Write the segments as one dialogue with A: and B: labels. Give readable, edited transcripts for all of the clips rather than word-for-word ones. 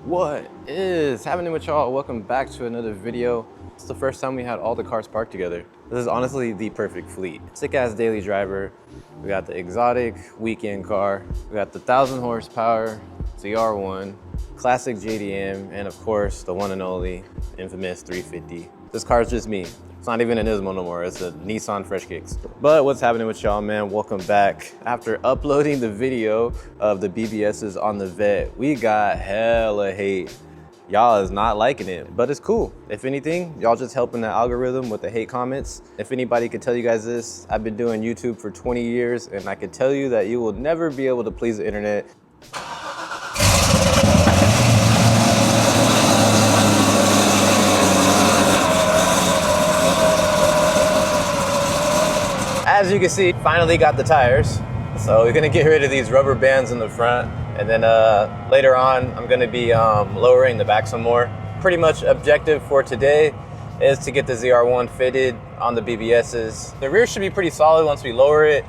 A: What is happening with y'all? Welcome back to another video. It's the first time we had all the cars parked together. This is honestly the perfect fleet. Sick ass daily driver. We got the exotic weekend car. We got the 1,000 horsepower ZR1, classic JDM, and of course the one and only infamous 350. This car is just me. It's not even an Nismo no more, it's a Nissan Fresh Kicks. But what's happening with y'all, man? Welcome back. After uploading the video of the BBSs on the Vet, we got hella hate. Y'all is not liking it, but it's cool. If anything, y'all just helping the algorithm with the hate comments. If anybody could tell you guys this, I've been doing YouTube for 20 years, and I can tell you that you will never be able to please the internet. As you can see, finally got the tires. So we're gonna get rid of these rubber bands in the front. And then later on, I'm gonna be lowering the back some more. Pretty much objective for today is to get the ZR1 fitted on the BBSs. The rear should be pretty solid once we lower it.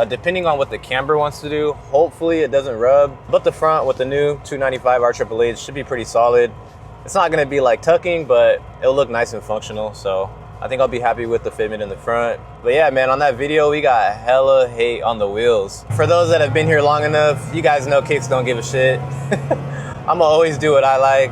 A: Depending on what the camber wants to do, hopefully it doesn't rub. But the front with the new 295 R888 should be pretty solid. It's not gonna be like tucking, but it'll look nice and functional. So I think I'll be happy with the fitment in the front. But yeah, man, on that video, we got hella hate on the wheels. For those that have been here long enough, you guys know Kicks don't give a shit. I'ma always do what I like.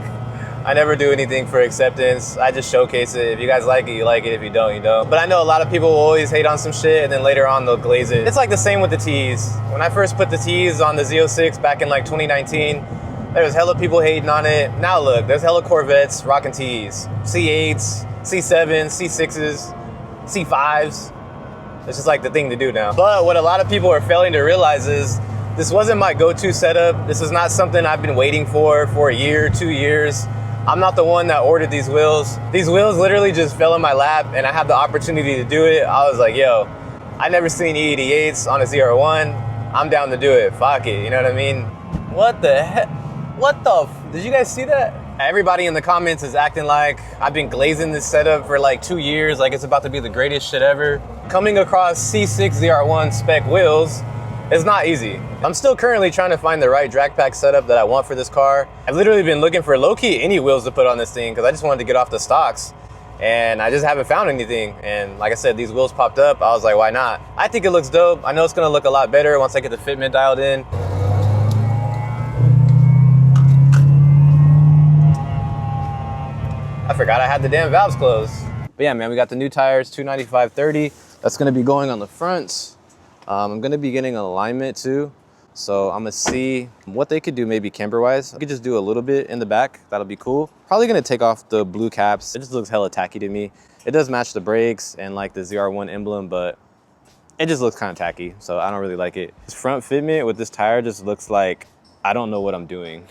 A: I never do anything for acceptance. I just showcase it. If you guys like it, you like it. If you don't, you don't. But I know a lot of people will always hate on some shit and then later on they'll glaze it. It's like the same with the T's. When I first put the T's on the Z06 back in like 2019, there was hella people hating on it. Now look, there's hella Corvettes rocking T's. C8s, C7s, C6s, C5s. It's just like the thing to do now. But what a lot of people are failing to realize is this wasn't my go-to setup. This is not something I've been waiting for a year, 2 years. I'm not the one that ordered these wheels. These wheels literally just fell in my lap and I had the opportunity to do it. I was like, yo, I never seen E88s on a ZR1. I'm down to do it, fuck it, you know what I mean? What the heck? Did you guys see that? Everybody in the comments is acting like I've been glazing this setup for like 2 years, like it's about to be the greatest shit ever. Coming across C6 ZR1 spec wheels is not easy. I'm still currently trying to find the right drag pack setup that I want for this car. I've literally been looking for low-key any wheels to put on this thing because I just wanted to get off the stocks and I just haven't found anything. And like I said, these wheels popped up. I was like, why not? I think it looks dope. I know it's gonna look a lot better once I get the fitment dialed in. I forgot I had the damn valves closed. But yeah, man, we got the new tires, 295/30. That's gonna be going on the fronts. I'm gonna be getting an alignment too. So I'm gonna see what they could do maybe camber-wise. I could just do a little bit in the back, that'll be cool. Probably gonna take off the blue caps. It just looks hella tacky to me. It does match the brakes and like the ZR1 emblem, but it just looks kind of tacky, so I don't really like it. This front fitment with this tire just looks like I don't know what I'm doing.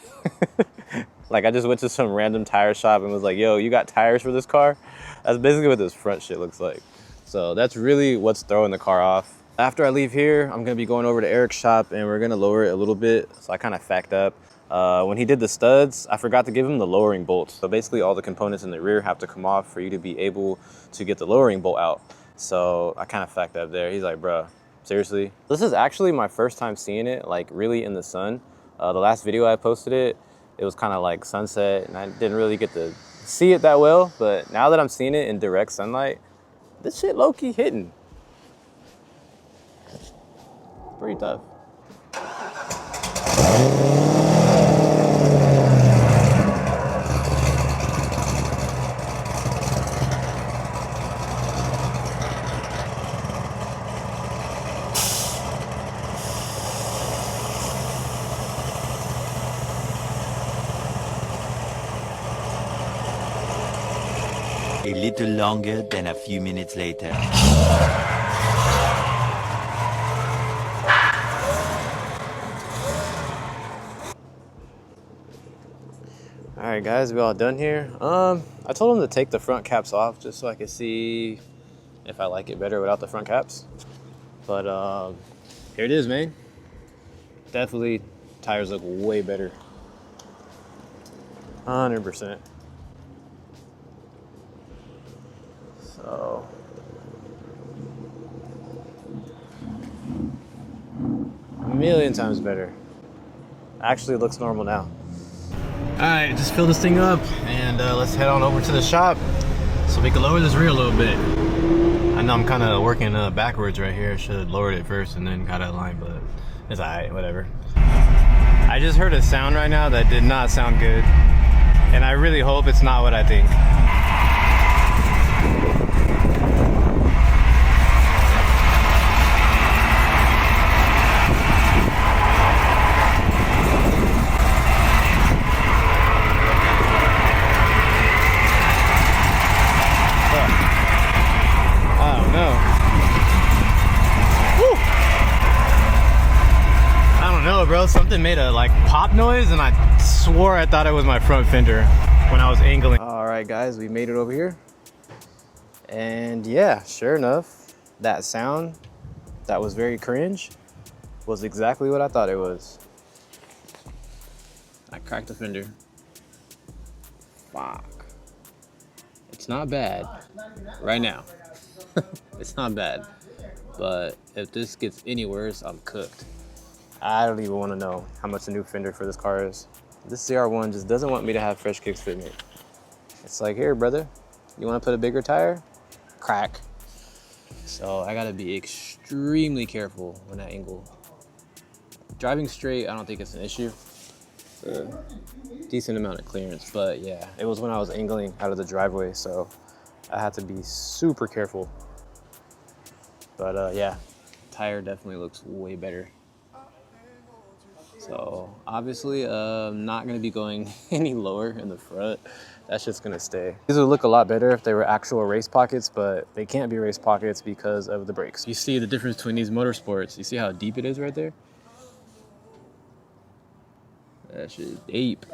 A: Like I just went to some random tire shop and was like, yo, you got tires for this car? That's basically what this front shit looks like. So that's really what's throwing the car off. After I leave here, I'm gonna be going over to Eric's shop and we're gonna lower it a little bit. So I kind of facked up. When he did the studs, I forgot to give him the lowering bolt. So basically all the components in the rear have to come off for you to be able to get the lowering bolt out. So I kind of facked up there. He's like, bruh, seriously? This is actually my first time seeing it like really in the sun. The last video I posted it was kind of like sunset and I didn't really get to see it that well, but now that I'm seeing it in direct sunlight, this shit low-key hitting. Pretty tough.
B: A little longer than a few minutes later.
A: All right, guys, we all done here. I told him to take the front caps off just so I could see if I like it better without the front caps. But here it is, man. Definitely, tires look way better. 100%. So a million times better. Actually looks normal now. Alright, just fill this thing up and let's head on over to the shop so we can lower this rear a little bit. I know I'm kind of working backwards right here. Should have lowered it first and then got out of line, but it's alright, whatever. I just heard a sound right now that did not sound good, and I really hope it's not what I think. Bro, something made a like pop noise and I swore I thought it was my front fender when I was angling. All right guys, we made it over here, and yeah, sure enough, that sound that was very cringe was exactly what I thought it was. I cracked the fender. Fuck. It's not bad right now. It's not bad, but if this gets any worse, I'm cooked. I don't even want to know how much the new fender for this car is. This CR1 just doesn't want me to have fresh kicks fitment. It's like, here, brother, you want to put a bigger tire? Crack. So I got to be extremely careful when I angle. Driving straight, I don't think it's an issue. Decent amount of clearance, but yeah, it was when I was angling out of the driveway, so I had to be super careful. But yeah, tire definitely looks way better. So obviously I'm not gonna be going any lower in the front. That's just gonna stay. These would look a lot better if they were actual race pockets, but they can't be race pockets because of the brakes. You see the difference between these motorsports. You see how deep it is right there? That shit is deep.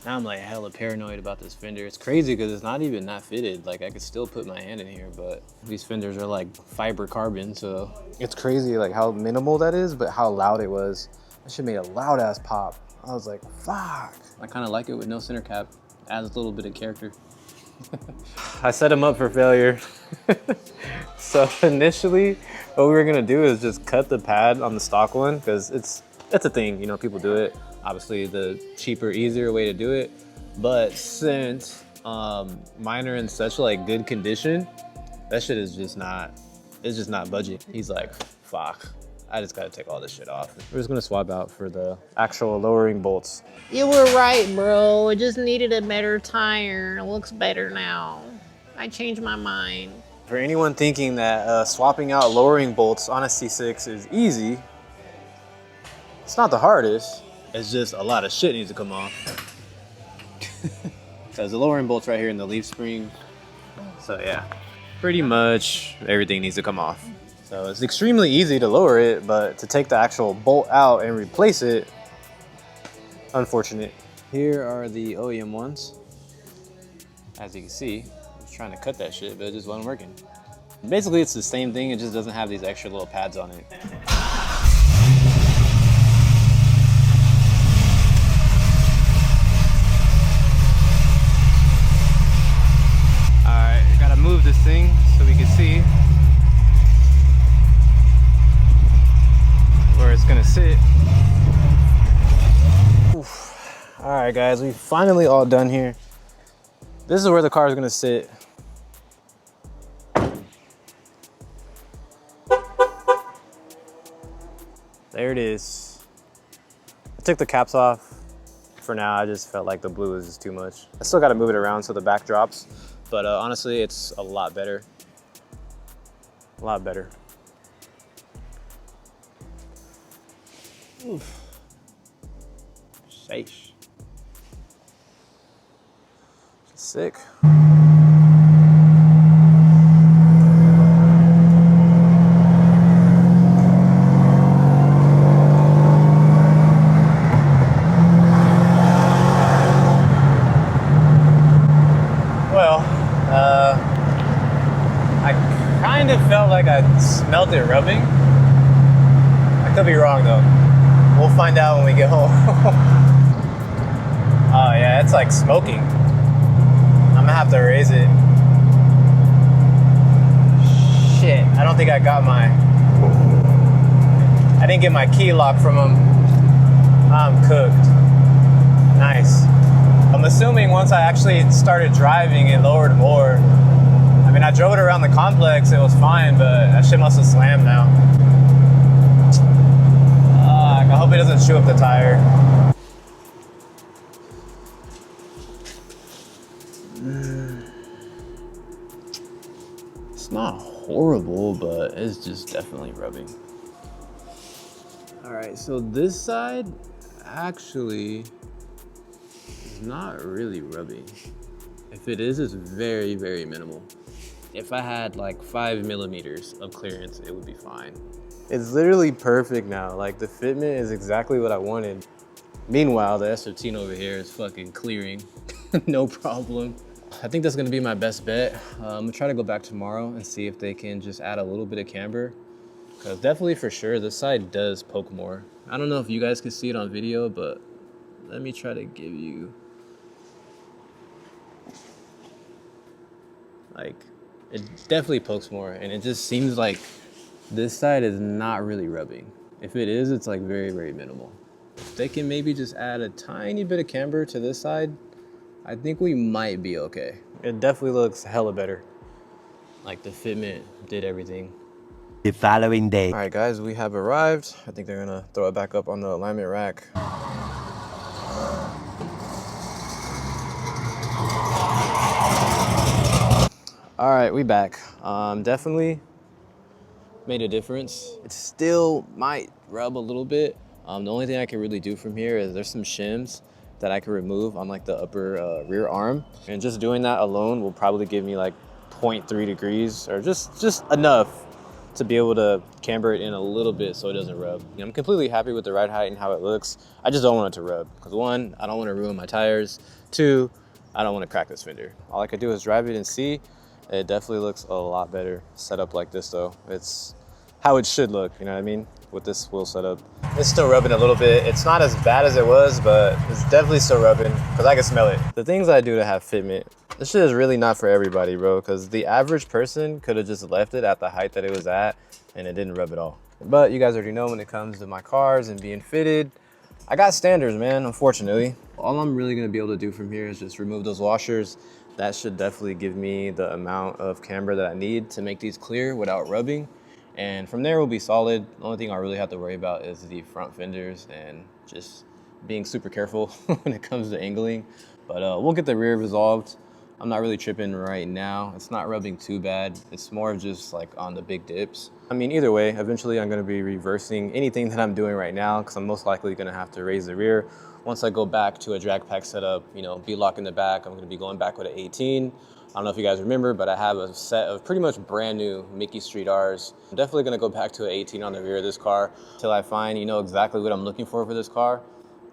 A: Now I'm like hella paranoid about this fender. It's crazy because it's not even that fitted. Like I could still put my hand in here, but these fenders are like fiber carbon, so it's crazy like how minimal that is, but how loud it was. That shit made a loud ass pop. I was like, fuck. I kind of like it with no center cap. Adds a little bit of character. I set him up for failure. So initially, what we were gonna do is just cut the pad on the stock one because it's a thing, you know, people do it. Obviously the cheaper, easier way to do it. But since mine are in such like good condition, that shit is just not, it's just not budging. He's like, fuck, I just gotta take all this shit off. We're just gonna swap out for the actual lowering bolts.
C: You were right, bro. It just needed a better tire. It looks better now. I changed my mind.
A: For anyone thinking that swapping out lowering bolts on a C6 is easy, it's not the hardest. It's just a lot of shit needs to come off. Because the lowering bolt's right here in the leaf spring. So yeah, pretty much everything needs to come off. So it's extremely easy to lower it, but to take the actual bolt out and replace it, unfortunate. Here are the OEM ones. As you can see, I was trying to cut that shit, but it just wasn't working. Basically, it's the same thing, it just doesn't have these extra little pads on it. Move this thing so we can see where it's gonna sit. Oof. All right guys, we finally all done here. This is where the car is gonna sit. There it is. I took the caps off. For now, I just felt like the blue is just too much. I still gotta move it around so the back drops. But honestly, it's a lot better. A lot better. Oof. Sheesh. Sick. I smelt it rubbing. I could be wrong though. We'll find out when we get home. Oh yeah, it's like smoking. I'm gonna have to raise it. Shit, I don't think I got I didn't get my key lock from him. I'm cooked. Nice. I'm assuming once I actually started driving, it lowered more. I mean, I drove it around the complex, it was fine, but that shit must have slammed now. I hope it doesn't chew up the tire. It's not horrible, but it's just definitely rubbing. All right, so this side actually is not really rubbing. If it is, it's very, very minimal. If I had like 5 millimeters of clearance, it would be fine. It's literally perfect now. Like the fitment is exactly what I wanted. Meanwhile, the S15 over here is fucking clearing, no problem. I think that's gonna be my best bet. I'm gonna try to go back tomorrow and see if they can just add a little bit of camber. Cause definitely for sure, this side does poke more. I don't know if you guys can see it on video, but let me try to give you, like, it definitely pokes more, and it just seems like this side is not really rubbing. If it is, it's like very, very minimal. If they can maybe just add a tiny bit of camber to this side, I think we might be okay. It definitely looks hella better. Like the fitment did everything.
B: The following day.
A: All right, guys, we have arrived. I think they're gonna throw it back up on the alignment rack. All right, we back. Definitely made a difference. It still might rub a little bit. The only thing I can really do from here is there's some shims that I can remove on like the upper rear arm. And just doing that alone will probably give me like 0.3 degrees or just enough to be able to camber it in a little bit so it doesn't rub. You know, I'm completely happy with the ride height and how it looks. I just don't want it to rub because 1, I don't want to ruin my tires. 2, I don't want to crack this fender. All I could do is drive it and see. It definitely looks a lot better set up like this though. It's how it should look, you know what I mean? With this wheel setup. It's still rubbing a little bit. It's not as bad as it was, but it's definitely still rubbing because I can smell it. The things I do to have fitment, this shit is really not for everybody, bro, because the average person could have just left it at the height that it was at and it didn't rub at all. But you guys already know when it comes to my cars and being fitted, I got standards, man, unfortunately. All I'm really gonna be able to do from here is just remove those washers. That should definitely give me the amount of camber that I need to make these clear without rubbing. And from there, we'll be solid. The only thing I really have to worry about is the front fenders and just being super careful when it comes to angling. But we'll get the rear resolved. I'm not really tripping right now. It's not rubbing too bad. It's more of just like on the big dips. I mean, either way, eventually I'm gonna be reversing anything that I'm doing right now because I'm most likely gonna have to raise the rear. Once I go back to a drag pack setup, you know, B-lock in the back, I'm gonna be going back with an 18. I don't know if you guys remember, but I have a set of pretty much brand new Mickey Street Rs. I'm definitely gonna go back to an 18 on the rear of this car until I find, you know, exactly what I'm looking for this car.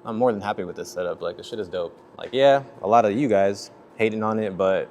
A: I'm more than happy with this setup. Like, the shit is dope. Like, yeah, a lot of you guys hating on it, but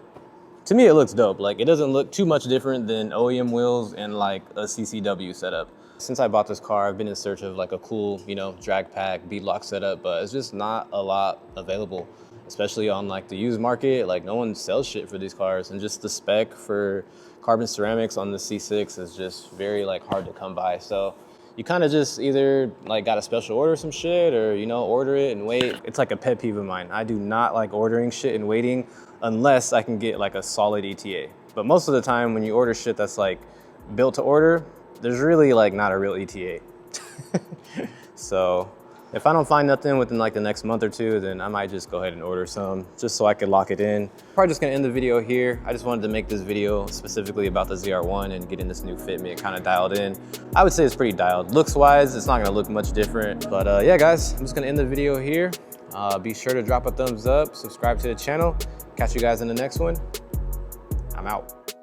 A: to me, it looks dope. Like, it doesn't look too much different than OEM wheels and like a CCW setup. Since I bought this car, I've been in search of like a cool, you know, drag pack, bead-lock setup, but it's just not a lot available, especially on like the used market. Like, no one sells shit for these cars, and just the spec for carbon ceramics on the C6 is just very like hard to come by. So you kind of just either like got to special order some shit or, you know, order it and wait. It's like a pet peeve of mine. I do not like ordering shit and waiting unless I can get like a solid ETA. But most of the time when you order shit that's like built to order, there's really like not a real ETA. So if I don't find nothing within like the next month or two, then I might just go ahead and order some just so I could lock it in. Probably just gonna end the video here. I just wanted to make this video specifically about the ZR1 and getting this new fitment kind of dialed in. I would say it's pretty dialed. Looks wise, it's not gonna look much different. But yeah, guys, I'm just gonna end the video here. Be sure to drop a thumbs up, subscribe to the channel. Catch you guys in the next one. I'm out.